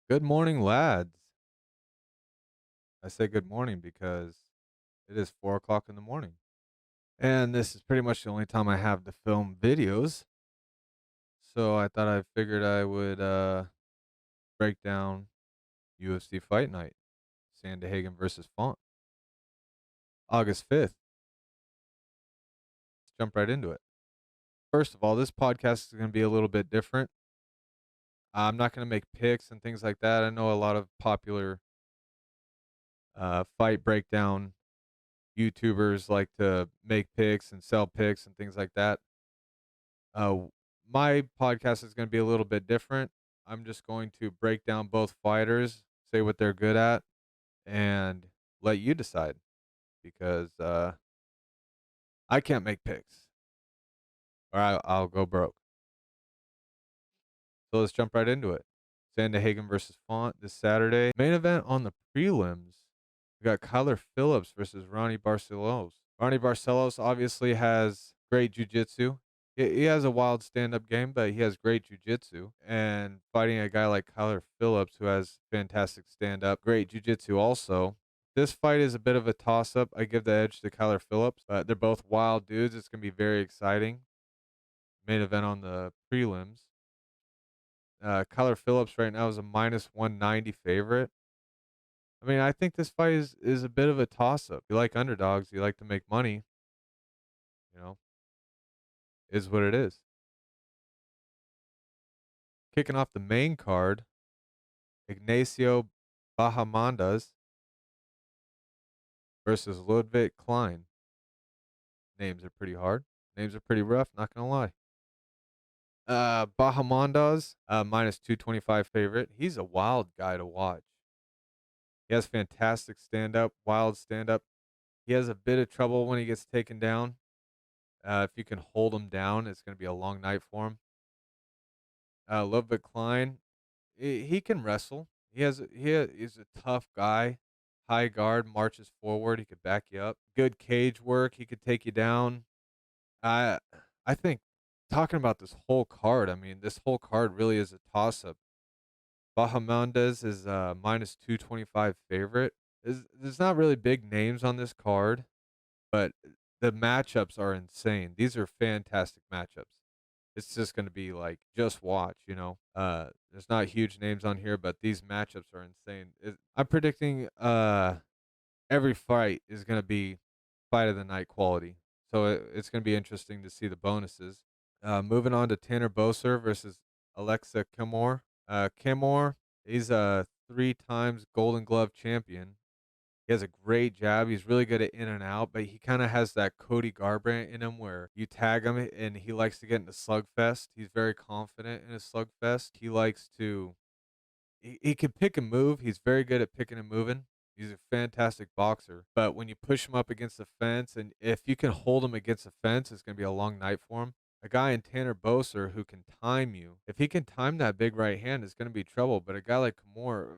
Good morning, lads. I say good morning because it is 4 o'clock in the morning. And this is pretty much the only time I have to film videos. So I thought I figured I would break down UFC Fight Night, Sandahagen versus Font, August 5th. Let's jump right into it. First of all, this podcast is going to be a little bit different. I'm not going to make picks and things like that. I know a lot of popular fight breakdown YouTubers like to make picks and sell picks and things like that. Uh, my podcast is going to be a little bit different. I'm just going to break down both fighters, say what they're good at, and let you decide because I can't make picks or I'll go broke. So let's jump right into it. Sandahagen versus Font this Saturday. Main event on the prelims. We got Kyler Phillips versus Ronnie Barcelos. Ronnie Barcelos obviously has great jiu-jitsu. He has a wild stand-up game, but he has great jiu-jitsu. And fighting a guy like Kyler Phillips, who has fantastic stand-up, great jiu-jitsu also. This fight is a bit of a toss-up. I give the edge to Kyler Phillips, but they're both wild dudes. It's going to be very exciting. Main event on the prelims. Kyler Phillips right now is a minus 190 favorite. I mean, I think this fight is a bit of a toss-up. You like underdogs, you like to make money, you know, is what it is. Kicking off the main card, Ignacio Bahamondes versus Ludwig Klein. Names are pretty hard. Names are pretty rough, not gonna lie. Bahamondes, minus 225 favorite. He's a wild guy to watch. He has fantastic stand-up, wild stand-up. He has a bit of trouble when he gets taken down. If you can hold him down, it's gonna be a long night for him. Ludwig Klein, he can wrestle. He's a tough guy. High guard, marches forward. He could back you up. Good cage work. He could take you down. I I think talking about this whole card. I mean, this whole card really is a toss up. Bahamondes is minus 225 favorite. There's not really big names on this card, but the matchups are insane. These are fantastic matchups. It's just gonna be like, just watch, you know? There's not huge names on here, but these matchups are insane. I'm predicting, every fight is gonna be fight of the night quality. So it's gonna be interesting to see the bonuses. Moving on to Tanner Boser versus Alexa Kimore. Kimore, he's a 3 times Golden Glove champion. He has a great jab. He's really good at in and out, but he kind of has that Cody Garbrandt in him where you tag him and he likes to get into slugfest. He's very confident in his slugfest. He likes to he can pick and move. He's very good at picking and moving. He's a fantastic boxer. But when you push him up against the fence and if you can hold him against the fence, it's going to be a long night for him. A guy in Tanner Boser who can time you. If he can time that big right hand, it's going to be trouble. But a guy like Kimura,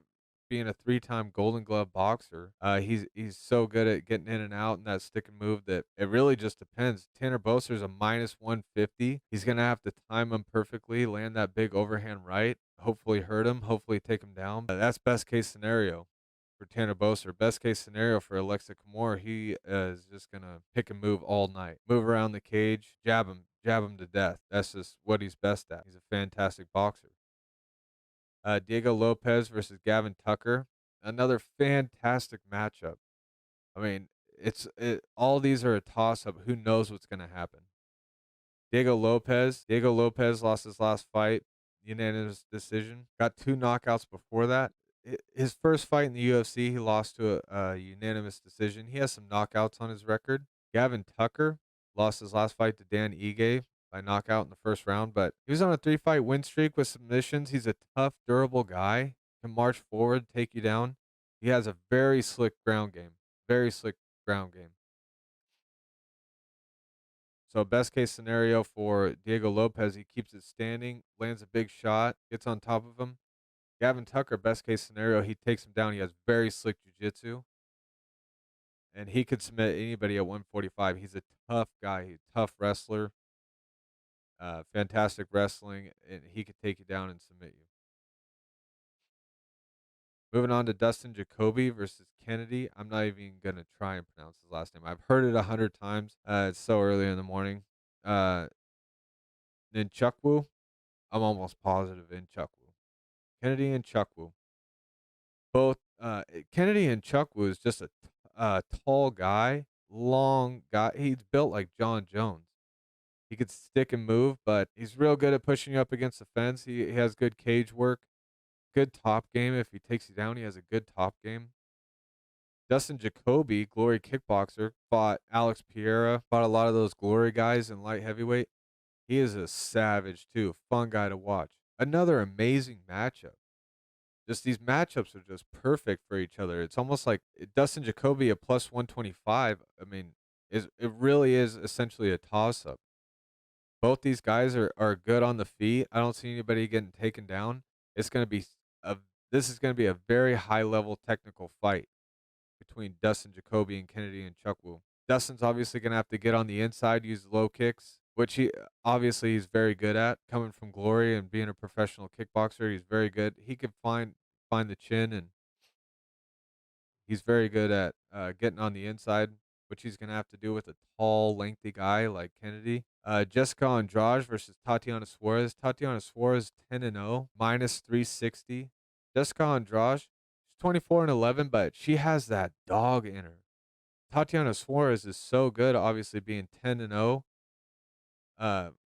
being a 3 time Golden Glove boxer, he's so good at getting in and out and that stick and move that it really just depends. Tanner Boser's a minus 150. He's gonna have to time him perfectly, land that big overhand right, hopefully hurt him, hopefully take him down. That's best case scenario for Tanner Boser. Best case scenario for Alexa Kimura, he is just gonna pick and move all night, move around the cage, jab him to death. That's just what he's best at. He's a fantastic boxer. Diego Lopez versus Gavin Tucker. Another fantastic matchup. I mean, all these are a toss up. Who knows what's going to happen? Diego Lopez lost his last fight, unanimous decision. Got 2 knockouts before that. His first fight in the UFC, he lost to a unanimous decision. He has some knockouts on his record. Gavin Tucker lost his last fight to Dan Ige by knockout in the first round, but he was on a 3 fight win streak with submissions. He's a tough, durable guy. Can march forward, take you down. He has a very slick ground game. Very slick ground game. So best case scenario for Diego Lopez, he keeps it standing, lands a big shot, gets on top of him. Gavin Tucker, best case scenario, he takes him down. He has very slick jiu-jitsu, and he could submit anybody at 145. He's a tough guy. He's a tough wrestler, fantastic wrestling, and he could take you down and submit you. Moving on to Dustin Jacoby versus Kennedy. I'm not even gonna try and pronounce his last name. I've heard it 100 times. It's so early in the morning. Uh, Nchukwu. I'm almost positive Nchukwu. Kennedy and Chukwu. Both. Kennedy and Chukwu is just a tall guy, long guy. He's built like John Jones. He could stick and move, but he's real good at pushing you up against the fence. He has good cage work, good top game. If he takes you down, he has a good top game. Dustin Jacoby, Glory kickboxer, fought Alex Pereira, fought a lot of those Glory guys in light heavyweight. He is a savage too, fun guy to watch. Another amazing matchup. Just these matchups are just perfect for each other. It's almost like Dustin Jacoby at plus 125. I mean, it really is essentially a toss up. Both these guys are good on the feet. I don't see anybody getting taken down. It's going to be a this is going to be a very high level technical fight between Dustin Jacoby and Kennedy and Chukwu. Dustin's obviously going to have to get on the inside, use low kicks, which he obviously he's very good at. Coming from Glory and being a professional kickboxer, he's very good. He can find the chin, and he's very good at getting on the inside, which he's going to have to do with a tall, lengthy guy like Kennedy. Jessica Andrade versus Tatiana Suarez. Tatiana Suarez 10-0, minus 360. Jessica Andrade, she's 24-11, but she has that dog in her. Tatiana Suarez is so good, obviously being 10-0.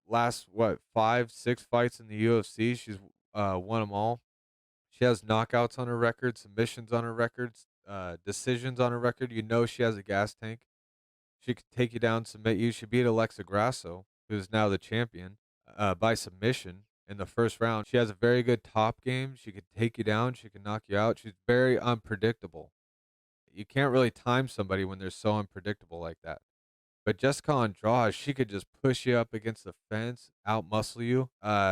Last 5-6 fights in the UFC, she's won them all. She has knockouts on her record, submissions on her records, decisions on her record. You know she has a gas tank. She could take you down, submit you. She beat Alexa Grasso, who's now the champion, by submission in the first round. She has a very good top game. She could take you down. She could knock you out. She's very unpredictable. You can't really time somebody when they're so unpredictable like that. But Jessica Andrade, she could just push you up against the fence, outmuscle you.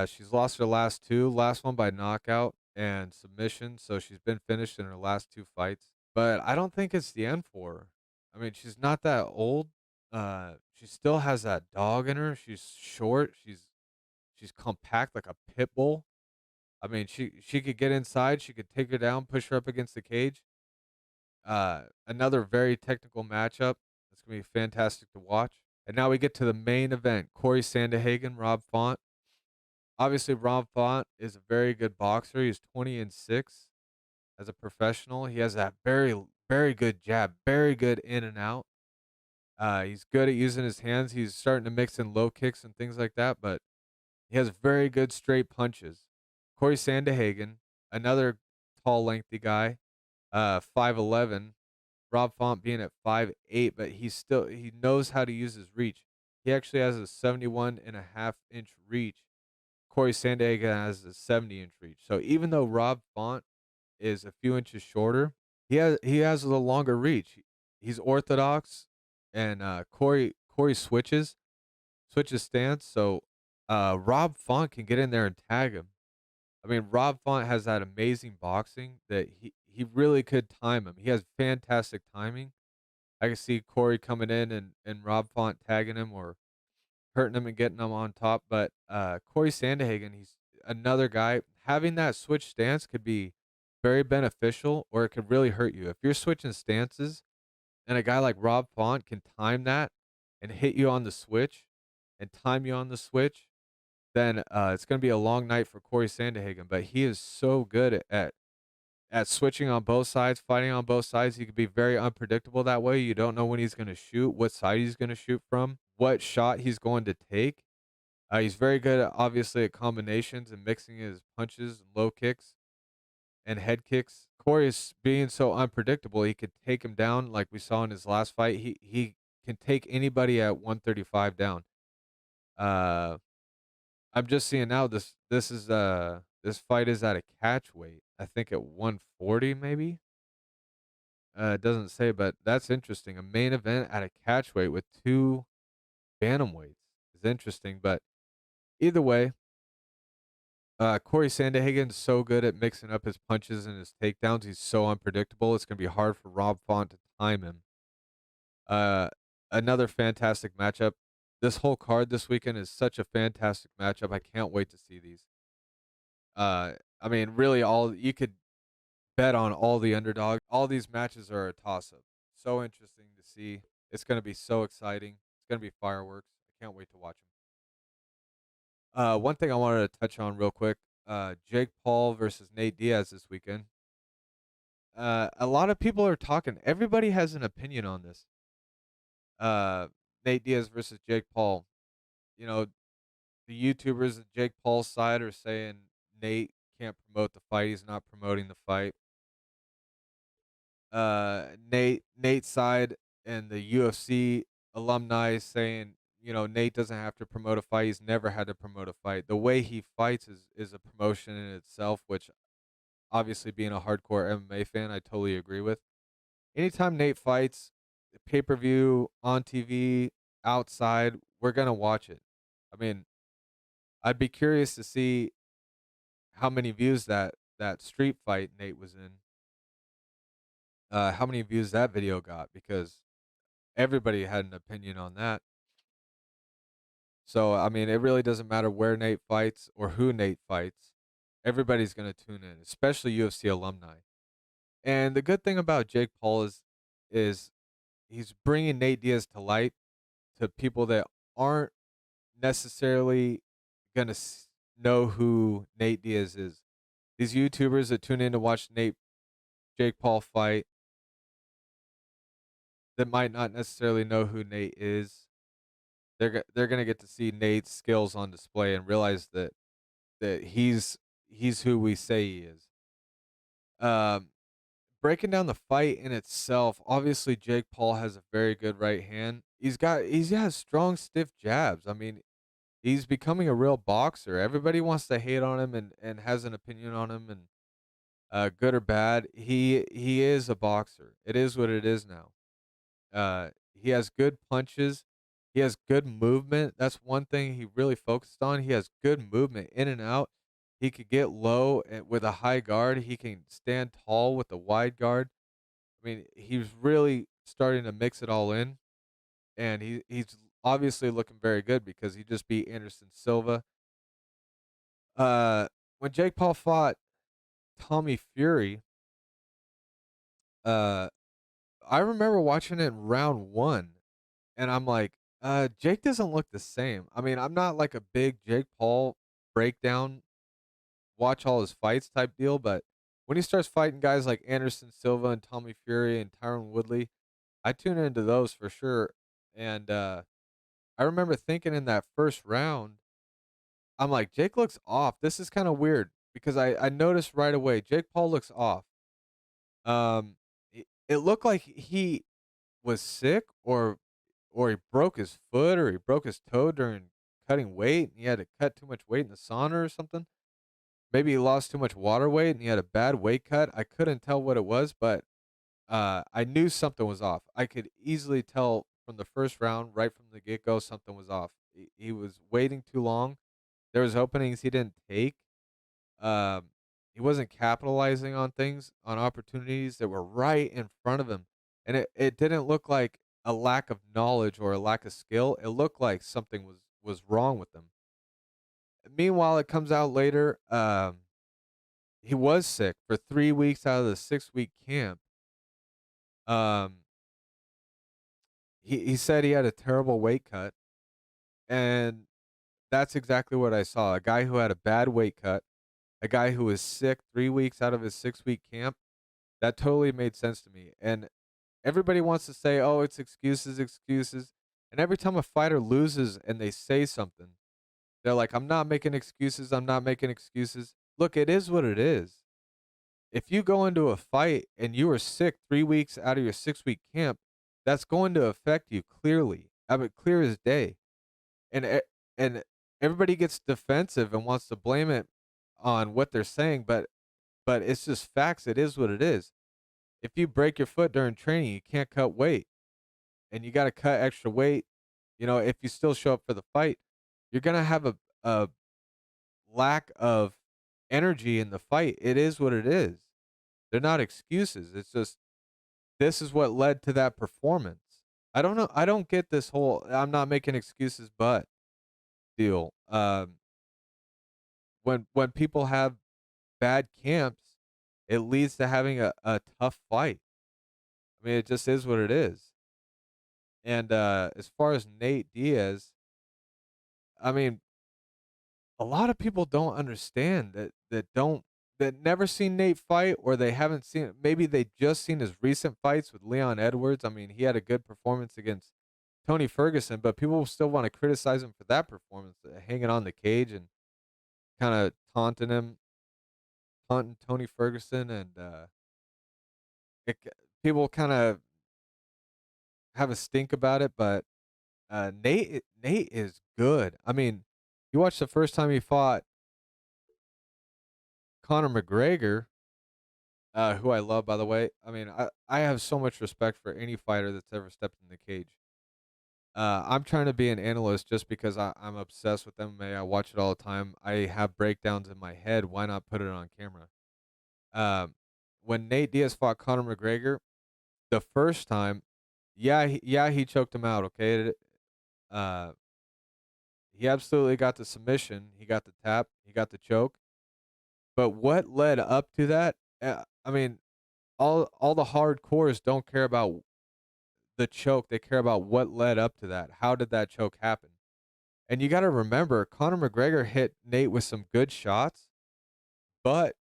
She's lost her last two. Last one by knockout and submission, so she's been finished in her last two fights. But I don't think it's the end for her. I mean, she's not that old. She still has that dog in her. She's short. She's compact like a pit bull. I mean, she could get inside. She could take her down, push her up against the cage. Another very technical matchup. It's going to be fantastic to watch. And now we get to the main event. Corey Sandhagen, Rob Font. Obviously, Rob Font is a very good boxer. He's 20-6 as a professional. He has that very, very good jab, very good in and out. He's good at using his hands. He's starting to mix in low kicks and things like that, but he has very good straight punches. Corey Sandhagen, another tall, lengthy guy, 5'11". Rob Font being at 5'8", but he knows how to use his reach. He actually has a 71.5-inch reach. Corey Sandhagen has a 70-inch reach. So even though Rob Font is a few inches shorter, he has a longer reach. He's orthodox, and Corey switches stance. So Rob Font can get in there and tag him. I mean, Rob Font has that amazing boxing that he really could time him. He has fantastic timing. I can see Corey coming in and Rob Font tagging him or hurting him and getting him on top. But Corey Sandhagen, he's another guy. Having that switch stance could be very beneficial, or it could really hurt you. If you're switching stances and a guy like Rob Font can time that and hit you on the switch and time you on the switch, then it's going to be a long night for Corey Sandhagen. But he is so good at switching on both sides, fighting on both sides. He could be very unpredictable that way. You don't know when he's going to shoot, what side he's going to shoot from, what shot he's going to take. He's very good, obviously, at combinations and mixing his punches and low kicks and head kicks. Corey is being so unpredictable. He could take him down like we saw in his last fight. He can take anybody at 135 down. I'm just seeing now this fight is at a catch weight. I think at 140 maybe. It doesn't say, but that's interesting. A main event at a catch weight with two bantamweights is interesting. But either way, Corey Sandhagen's so good at mixing up his punches and his takedowns. He's so unpredictable. It's gonna be hard for Rob Font to time him. Uh, Another fantastic matchup. This whole card this weekend is such a fantastic matchup. I can't wait to see these. I mean, really, all you could bet on all the underdogs. All these matches are a toss up. So interesting to see. It's going to be so exciting. It's going to be fireworks. I can't wait to watch them. One thing I wanted to touch on real quick: Jake Paul versus Nate Diaz this weekend. A lot of people are talking. Everybody has an opinion on this. Uh, Nate Diaz versus Jake Paul. You know, the YouTubers at Jake Paul's side are saying Nate can't promote the fight. He's not promoting the fight. Nate's side and the UFC alumni saying, Nate doesn't have to promote a fight. He's never had to promote a fight. The way he fights is a promotion in itself, which obviously being a hardcore MMA fan, I totally agree with. Anytime Nate fights, pay-per-view, on TV, outside, we're gonna watch it. I mean, I'd be curious to see how many views that street fight Nate was in. How many views that video got, because everybody had an opinion on that. So, I mean, it really doesn't matter where Nate fights or who Nate fights. Everybody's going to tune in, especially UFC alumni. And the good thing about Jake Paul is he's bringing Nate Diaz to light to people that aren't necessarily going to know who Nate Diaz is. These YouTubers that tune in to watch Jake Paul fight that might not necessarily know who Nate is, they're gonna get to see Nate's skills on display and realize that he's who we say he is. Um, Breaking down the fight in itself, obviously Jake Paul has a very good right hand. He has strong, stiff jabs. I mean, he's becoming a real boxer. Everybody wants to hate on him and has an opinion on him, and good or bad, he is a boxer. It is what it is now. He has good punches. He has good movement. That's one thing he really focused on. He has good movement in and out. He could get low with a high guard. He can stand tall with a wide guard. I mean, he's really starting to mix it all in, and he's obviously looking very good because he just beat Anderson Silva. Uh, when Jake Paul fought Tommy Fury, uh, I remember watching it in round one. And I'm like, Jake doesn't look the same. I mean, I'm not like a big Jake Paul breakdown, watch all his fights type deal, but when he starts fighting guys like Anderson Silva and Tommy Fury and Tyron Woodley, I tune into those for sure. And I remember thinking in that first round, I'm like, Jake looks off. This is kind of weird because I noticed right away, Jake Paul looks off. It looked like he was sick or he broke his foot or he broke his toe during cutting weight and he had to cut too much weight in the sauna or something. Maybe he lost too much water weight and he had a bad weight cut. I couldn't tell what it was, but I knew something was off. I could easily tell from the first round, right from the get go, something was off. He was waiting too long. There was openings he didn't take. Um, he wasn't capitalizing on things, on opportunities that were right in front of him. And it didn't look like a lack of knowledge or a lack of skill. It looked like something was wrong with him. Meanwhile, it comes out later, he was sick for 3 weeks out of the 6 week camp. Um, he said he had a terrible weight cut, and that's exactly what I saw. A guy who had a bad weight cut, a guy who was sick 3 weeks out of his 6 week camp. That totally made sense to me. And everybody wants to say, "Oh, it's excuses, excuses." And every time a fighter loses and they say something, they're like, "I'm not making excuses. I'm not making excuses." Look, it is what it is. If you go into a fight and you are sick 3 weeks out of your 6 week camp, that's going to affect you clearly. I mean, clear as day. And and everybody gets defensive and wants to blame it on what they're saying, but it's just facts. It is what it is. If you break your foot during training, you can't cut weight, and you got to cut extra weight. If you still show up for the fight, you're gonna have a lack of energy in the fight. It is what it is. They're not excuses. It's just this is what led to that performance. I don't know. I don't get this whole "I'm not making excuses," but deal. When people have bad camps, it leads to having a tough fight. I mean, it just is what it is. And as far as Nate Diaz, I mean, a lot of people don't understand that never seen Nate fight, or they haven't seen, maybe they just seen his recent fights with Leon Edwards. I mean, he had a good performance against Tony Ferguson, but people still want to criticize him for that performance, hanging on the cage and kind of taunting Tony Ferguson, and it, people kind of have a stink about it. But Nate is good. I mean, you watch the first time he fought Conor McGregor, who I love, by the way. I mean, I have so much respect for any fighter that's ever stepped in the cage. I'm trying to be an analyst just because I'm obsessed with MMA. I watch it all the time. I have breakdowns in my head. Why not put it on camera? Um, when Nate Diaz fought Conor McGregor the first time, he choked him out. Okay, uh, he absolutely got the submission. He got the tap. He got the choke. But what led up to that? I mean, all the hardcores don't care about the choke. They care about what led up to that. How did that choke happen? And you got to remember, Conor McGregor hit Nate with some good shots, but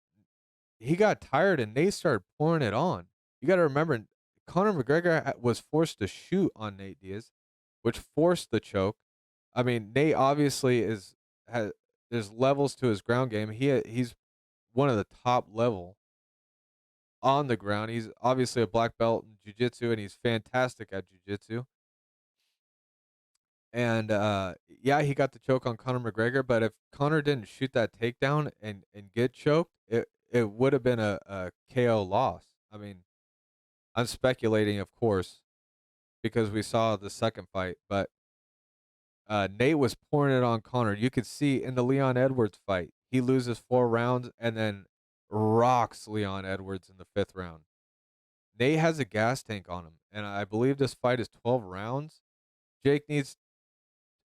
he got tired and Nate started pouring it on. You got to remember, Conor McGregor was forced to shoot on Nate Diaz, which forced the choke. I mean, Nate obviously has there's levels to his ground game. He's one of the top level on the ground. He's obviously a black belt in jiu-jitsu, and he's fantastic at jiu-jitsu. And he got the choke on Conor McGregor, but if Conor didn't shoot that takedown and get choked, it would have been a KO loss. I mean, I'm speculating, of course, because we saw the second fight, but Nate was pouring it on Conor. You could see in the Leon Edwards fight, he loses 4 rounds and then rocks Leon Edwards in the 5th round. Nate has a gas tank on him, and I believe this fight is 12 rounds. Jake needs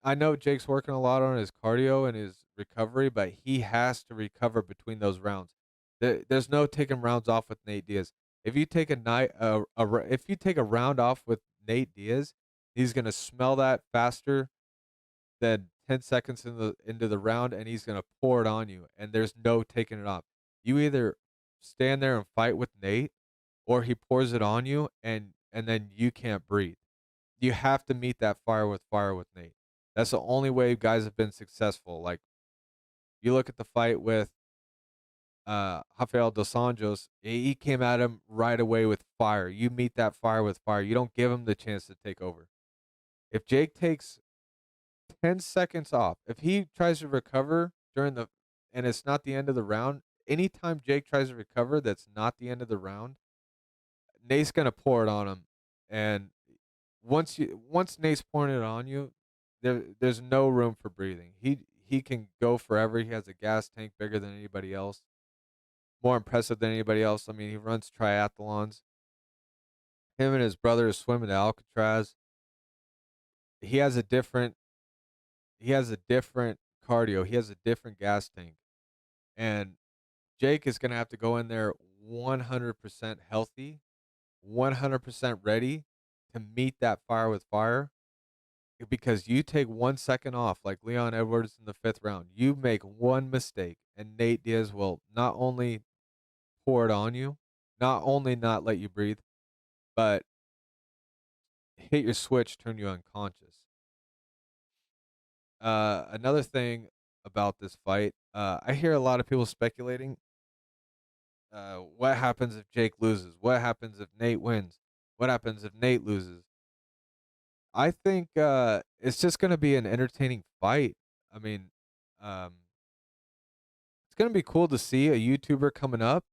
I know Jake's working a lot on his cardio and his recovery, but he has to recover between those rounds. There's no taking rounds off with Nate Diaz. If you take if you take a round off with Nate Diaz, he's gonna smell that faster than 10 seconds into the round, and he's gonna pour it on you. And there's no taking it off. You either stand there and fight with Nate, or he pours it on you, and then you can't breathe. You have to meet that fire with Nate. That's the only way guys have been successful. Like, you look at the fight with Rafael dos Anjos, he came at him right away with fire. You meet that fire with fire. You don't give him the chance to take over. If Jake takes 10 seconds off, if he tries to recover and it's not the end of the round, anytime Jake tries to recover that's not the end of the round, Nate's gonna pour it on him. And once Nate's pouring it on you, there's no room for breathing. He can go forever. He has a gas tank bigger than anybody else, more impressive than anybody else. I mean, he runs triathlons. Him and his brother swim in Alcatraz. He has a different he has a different cardio. He has a different gas tank. And Jake is gonna have to go in there 100% healthy, 100% ready to meet that fire with fire. Because you take 1 second off, like Leon Edwards in the 5th round, you make one mistake, and Nate Diaz will not only pour it on you, not only not let you breathe, but hit your switch, turn you unconscious. Another thing about this fight, I hear a lot of people speculating. What happens if Jake loses? What happens if Nate wins? What happens if Nate loses? I think it's just going to be an entertaining fight. I mean, um, it's gonna be cool to see a YouTuber coming up.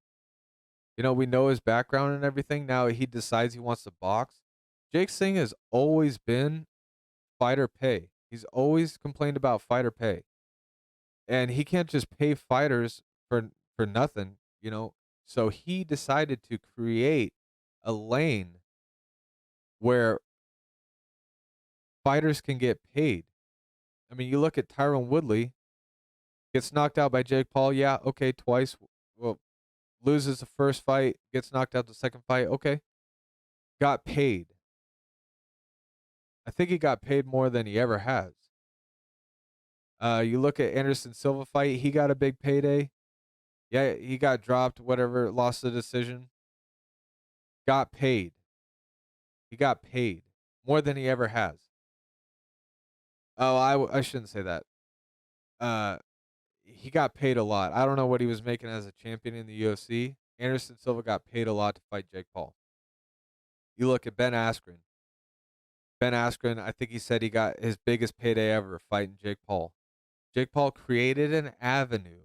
You know, we know his background and everything. Now he decides he wants to box. Jake Singh has always been fighter pay. He's always complained about fighter pay, and he can't just pay fighters for nothing. You know, so he decided to create a lane where fighters can get paid. I mean, you look at Tyron Woodley, gets knocked out by Jake Paul. Yeah, okay, twice. Well, loses the first fight, gets knocked out the second fight. Okay, got paid. I think he got paid more than he ever has. You look at Anderson Silva fight, he got a big payday. Yeah, he got dropped, whatever, lost the decision. Got paid. He got paid more than he ever has. Oh, I shouldn't say that. Uh, he got paid a lot. I don't know what he was making as a champion in the UFC. Anderson Silva got paid a lot to fight Jake Paul. You look at Ben Askren. Ben Askren, I think he said he got his biggest payday ever fighting Jake Paul. Jake Paul created an avenue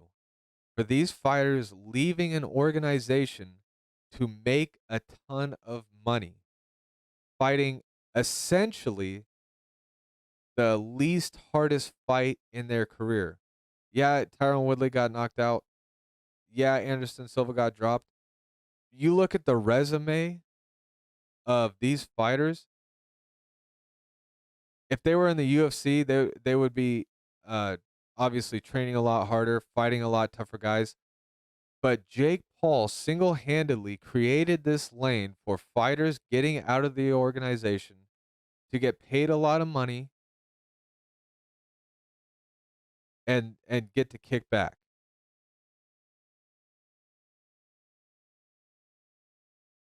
for these fighters leaving an organization to make a ton of money, fighting essentially the least hardest fight in their career. Yeah, Tyron Woodley got knocked out. Yeah, Anderson Silva got dropped. You look at the resume of these fighters. If they were in the UFC, they would be uh, obviously training a lot harder, fighting a lot tougher guys. But Jake Paul single-handedly created this lane for fighters getting out of the organization to get paid a lot of money and get to kick back.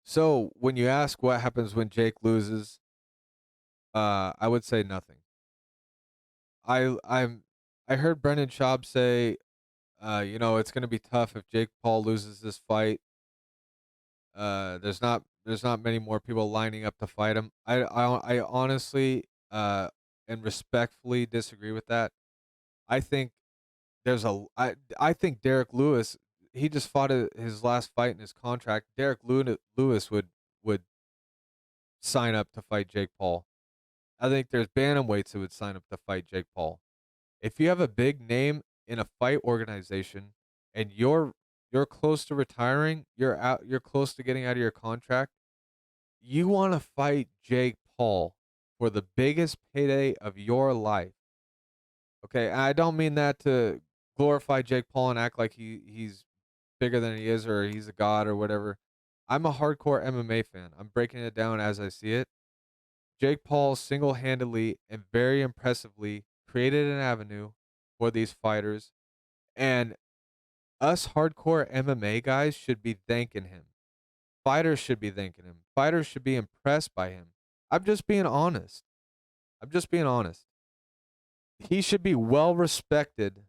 So when you ask what happens when Jake loses, I would say nothing. I'm I heard Brendan Schaub say, it's going to be tough if Jake Paul loses this fight. There's not many more people lining up to fight him. I honestly and respectfully disagree with that. I think I think Derek Lewis, he just fought his last fight in his contract. Lewis would sign up to fight Jake Paul. I think there's bantamweights who would sign up to fight Jake Paul. If you have a big name in a fight organization and you're close to retiring, you're close to getting out of your contract, you want to fight Jake Paul for the biggest payday of your life. Okay, I don't mean that to glorify Jake Paul and act like he's bigger than he is or he's a god or whatever. I'm a hardcore MMA fan. I'm breaking it down as I see it. Jake Paul single-handedly and very impressively created an avenue for these fighters, and us hardcore MMA guys should be thanking him. Fighters should be thanking him. Fighters should be impressed by him. I'm just being honest. I'm just being honest. He should be well respected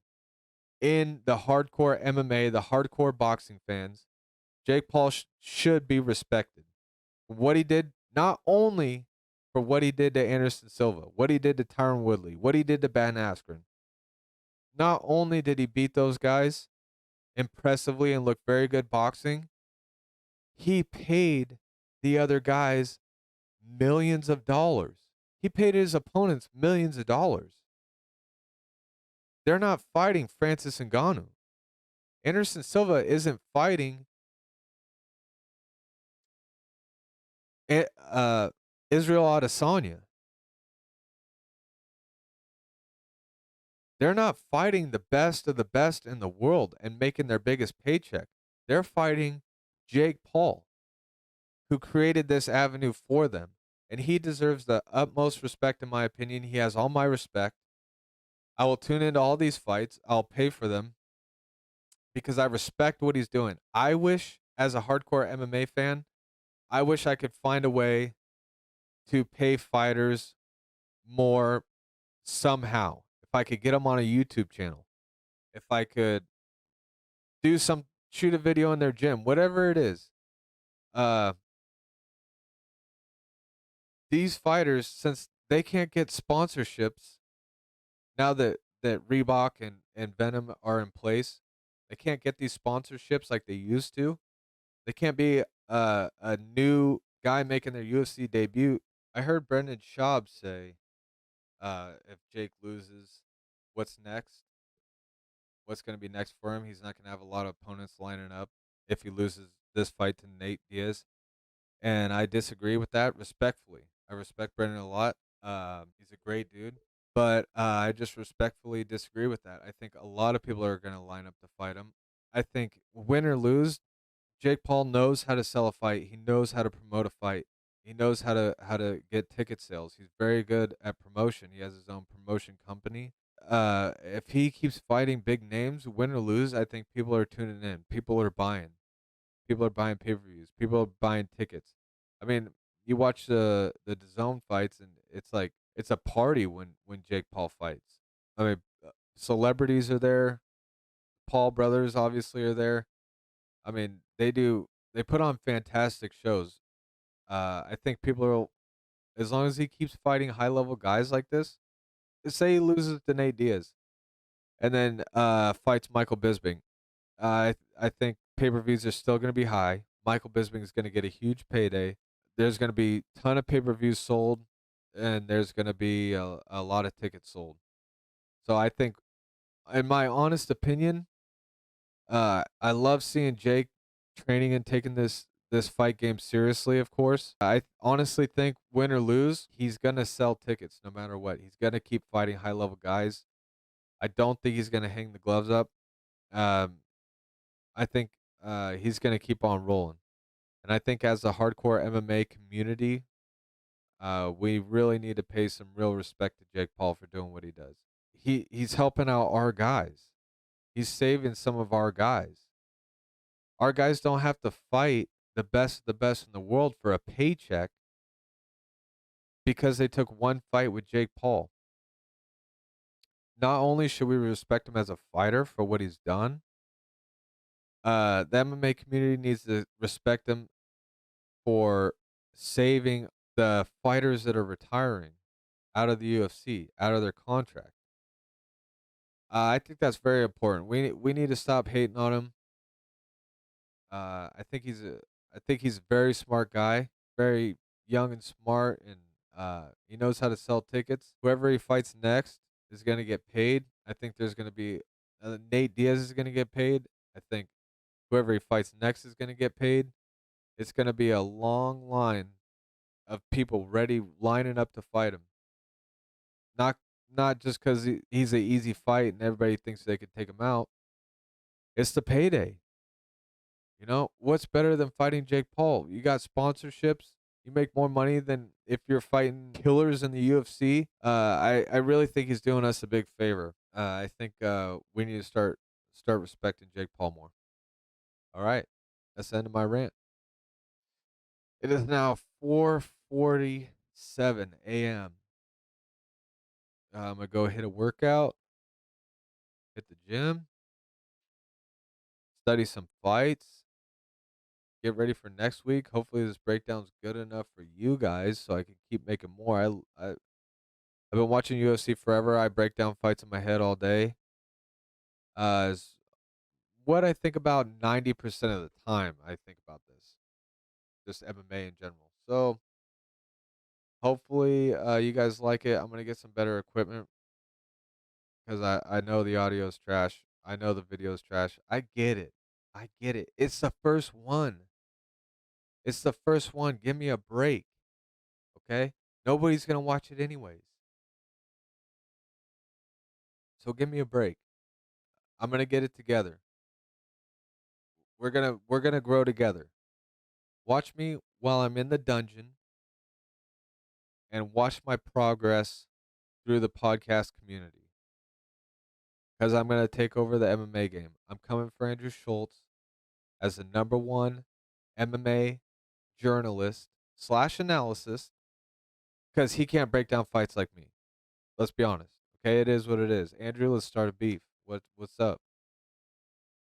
in the hardcore MMA, the hardcore boxing fans. Jake Paul should be respected. What he did, not only for what he did to Anderson Silva, what he did to Tyron Woodley, what he did to Ben Askren. Not only did he beat those guys impressively and look very good boxing, he paid the other guys millions of dollars. He paid his opponents millions of dollars. They're not fighting Francis Ngannou. Anderson Silva isn't fighting Israel Adesanya. They're not fighting the best of the best in the world and making their biggest paycheck. They're fighting Jake Paul, who created this avenue for them. And he deserves the utmost respect, in my opinion. He has all my respect. I will tune into all these fights. I'll pay for them because I respect what he's doing. I wish, as a hardcore MMA fan, I wish I could find a way to pay fighters more somehow. If I could get them on a YouTube channel, if I could shoot a video in their gym, whatever it is. These fighters, since they can't get sponsorships now that Reebok and Venom are in place, they can't get these sponsorships like they used to. They can't be a new guy making their UFC debut. I heard Brendan Schaub say, if Jake loses, what's next? What's going to be next for him? He's not going to have a lot of opponents lining up if he loses this fight to Nate Diaz. And I disagree with that respectfully. I respect Brendan a lot. He's a great dude. But I just respectfully disagree with that. I think a lot of people are going to line up to fight him. I think win or lose, Jake Paul knows how to sell a fight. He knows how to promote a fight. He knows how to get ticket sales. He's very good at promotion. He has his own promotion company. If he keeps fighting big names, win or lose, I think people are tuning in. People are buying. People are buying pay-per-views. People are buying tickets. I mean, you watch the DAZN fights, and it's like it's a party when Jake Paul fights. I mean, celebrities are there. Paul brothers obviously are there. I mean, they put on fantastic shows. I think people are, as long as he keeps fighting high level guys like this. Say he loses to Nate Diaz and then fights Michael Bisping. I think pay-per-views are still going to be high. Michael Bisping is going to get a huge payday. There's going to be a ton of pay-per-views sold, and there's going to be a lot of tickets sold. So I think, in my honest opinion, I love seeing Jake training and taking this fight game seriously. Of course, I honestly think win or lose, he's going to sell tickets no matter what. He's going to keep fighting high-level guys. I don't think he's going to hang the gloves up. Um, I think he's going to keep on rolling. And I think as a hardcore MMA community, we really need to pay some real respect to Jake Paul for doing what he does. He's helping out our guys. He's saving some of our guys. Our guys don't have to fight the best in the world for a paycheck because they took one fight with Jake Paul. Not only should we respect him as a fighter for what he's done, the MMA community needs to respect him for saving the fighters that are retiring out of the UFC, out of their contract. I think that's very important. We need to stop hating on him. I think he's a very smart guy, very young and smart, and he knows how to sell tickets. Whoever he fights next is going to get paid. I think there's going to be Nate Diaz is going to get paid. I think whoever he fights next is going to get paid. It's going to be a long line of people ready lining up to fight him. Not not just because he's an easy fight and everybody thinks they could take him out. It's the payday. You know what's better than fighting Jake Paul? You got sponsorships. You make more money than if you're fighting killers in the UFC. I really think he's doing us a big favor. I think we need to start respecting Jake Paul more. All right, that's the end of my rant. It is now 4:47 a.m. I'm gonna go hit a workout, hit the gym, study some fights, get ready for next week. Hopefully, this breakdown's good enough for you guys, so I can keep making more. I've been watching UFC forever. I break down fights in my head all day. Is what I think about 90% of the time. I think about this, just MMA in general. So hopefully, you guys like it. I'm gonna get some better equipment because I know the audio is trash. I know the video is trash. I get it. I get it. It's the first one. It's the first one. Give me a break. Okay? Nobody's going to watch it anyways. So give me a break. I'm going to get it together. We're going to grow together. Watch me while I'm in the dungeon and watch my progress through the podcast community. Cuz I'm going to take over the MMA game. I'm coming for Andrew Schultz as the #1 MMA journalist / analyst because he can't break down fights like me. Let's be honest. Okay, it is what it is. Andrew, let's start a beef. What's up?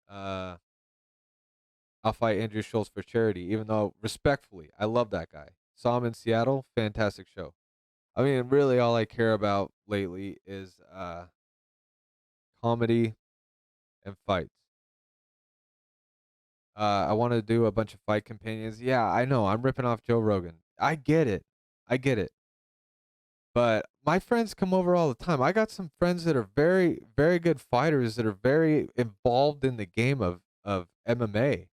Uh, I'll fight Andrew Schultz for charity, even though respectfully, I love that guy. Saw him in Seattle, fantastic show. I mean, really, all I care about lately is comedy and fights. I want to do a bunch of fight companions. Yeah, I know. I'm ripping off Joe Rogan. I get it. I get it. But my friends come over all the time. I got some friends that are very, very good fighters that are very involved in the game of MMA.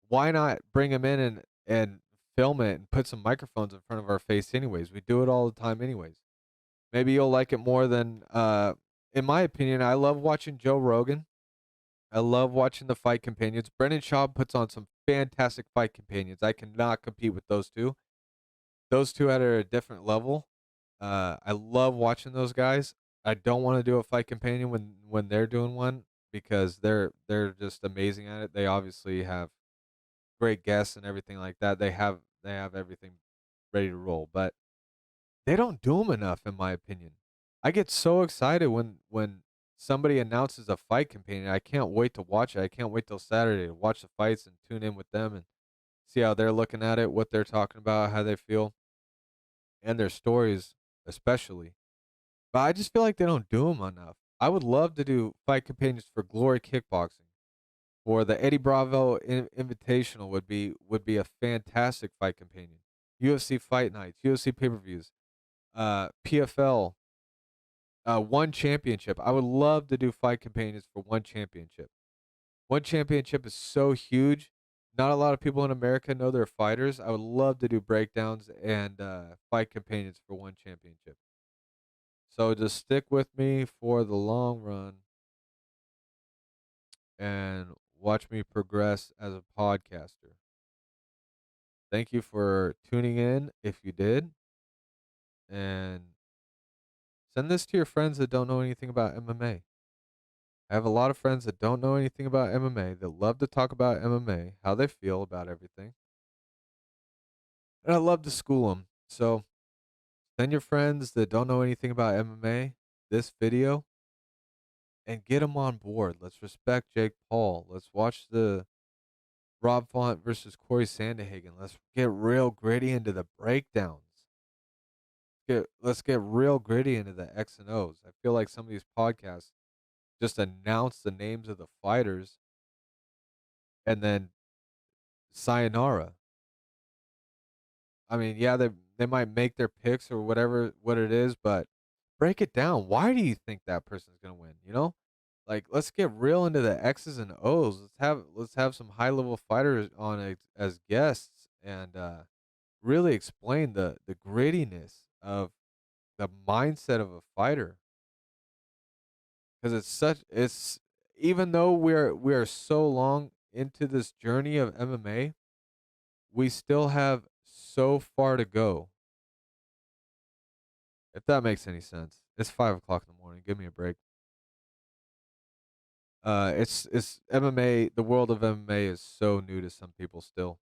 Why not bring them in and film it and put some microphones in front of our face anyways? We do it all the time anyways. Maybe you'll like it more than in my opinion, I love watching Joe Rogan. I love watching the fight companions. Brendan Schaub puts on some fantastic fight companions. I cannot compete with those two. Those two at a different level. I love watching those guys. I don't want to do a fight companion when they're doing one because they're just amazing at it. They obviously have great guests and everything like that. They have everything ready to roll, but they don't do them enough, in my opinion. I get so excited when somebody announces a fight companion. I can't wait to watch it. I can't wait till Saturday to watch the fights and tune in with them and see how they're looking at it, what they're talking about, how they feel, and their stories, especially. But I just feel like they don't do them enough. I would love to do fight companions for Glory Kickboxing. Or the Eddie Bravo Invitational would be a fantastic fight companion. UFC fight nights, UFC pay-per-views, PFL, one championship. I would love to do fight companions for one championship. One championship is so huge. Not a lot of people in America know they're fighters. I would love to do breakdowns and fight companions for one championship. So just stick with me for the long run and watch me progress as a podcaster. Thank you for tuning in if you did. And send this to your friends that don't know anything about MMA. I have a lot of friends that don't know anything about MMA that love to talk about MMA, how they feel about everything. And I love to school them. So send your friends that don't know anything about MMA this video and get them on board. Let's respect Jake Paul. Let's watch the Rob Font versus Corey Sandhagen. Let's get real gritty into the breakdowns. Let's get real gritty into the X and O's. I feel like some of these podcasts just announce the names of the fighters and then sayonara. I mean, yeah, they might make their picks or whatever what it is, but break it down. Why do you think that person's gonna win? You know, like let's get real into the X's and O's. Let's have some high level fighters on as guests and really explain the grittiness of the mindset of a fighter. Because it's even though we are so long into this journey of MMA, we still have so far to go. If that makes any sense. It's 5 o'clock in the morning. Give me a break. It's MMA. The world of MMA is so new to some people still,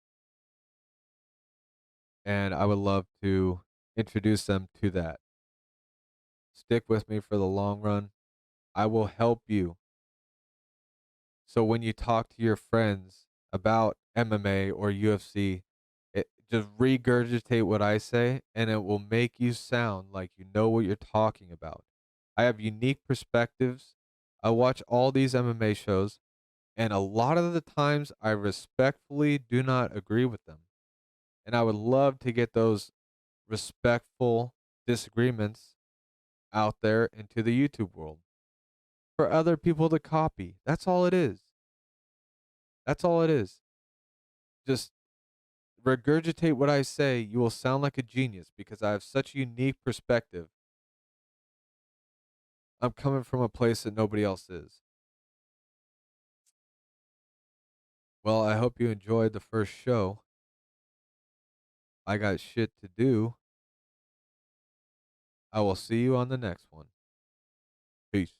and I would love to introduce them to that. Stick with me for the long run. I will help you. So when you talk to your friends about MMA or UFC, just regurgitate what I say, and it will make you sound like you know what you're talking about. I have unique perspectives. I watch all these MMA shows, and a lot of the times I respectfully do not agree with them. And I would love to get those respectful disagreements out there into the YouTube world for other people to copy. That's all it is. That's all it is. Just regurgitate what I say. You will sound like a genius because I have such a unique perspective. I'm coming from a place that nobody else is. Well, I hope you enjoyed the first show. I got shit to do. I will see you on the next one. Peace.